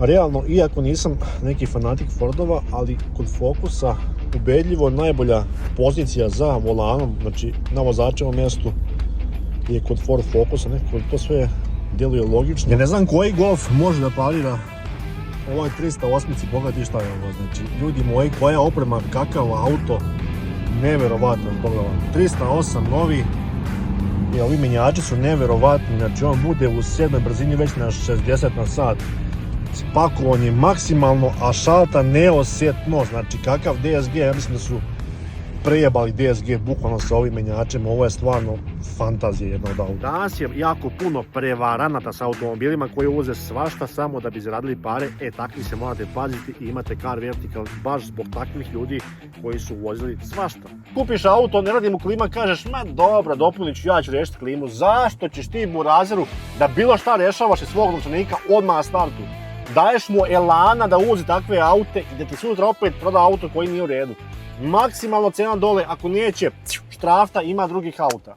Realno, iako nisam neki fanatik Fordova, ali kod Focusa ubedljivo najbolja pozicija za volanom, znači na vozačevom mjestu, je kod Ford Focusa, nekako to sve djeluje logično. Ja ne znam koji Golf može da parira ovoj 308-ici, pogledaj šta je ovo, znači ljudi moji, koja oprema, kakav auto, nevjerovatno, pogledaj, 308 novi, i ovi menjači su nevjerovatni, znači on bude u 7. brzini već na 60 na sat, spakovan je maksimalno, a šalta neosjetno, znači kakav DSG, ja mislim da su prejebali DSG bukvalno sa ovim menjačem, ovo je stvarno fantazija jednog auta. Danas je jako puno prevaranata sa automobilima koji uvoze svašta samo da bi zaradili pare, takvi se morate paziti i imate Car Vertical baš zbog takvih ljudi koji su uvozili svašta. Kupiš auto, ne radi mu klima, kažeš, ma dobro, dopunit ću, ja ću rešiti klimu, zašto ćeš ti burazeru da bilo šta rešavaš iz svog novčanika odmah na startu? Daješ mu elana da uvozi takve aute i da ti sutra opet proda auto koji nije u redu. Maksimalno cena dole, ako neće štrafta, ima drugih auta.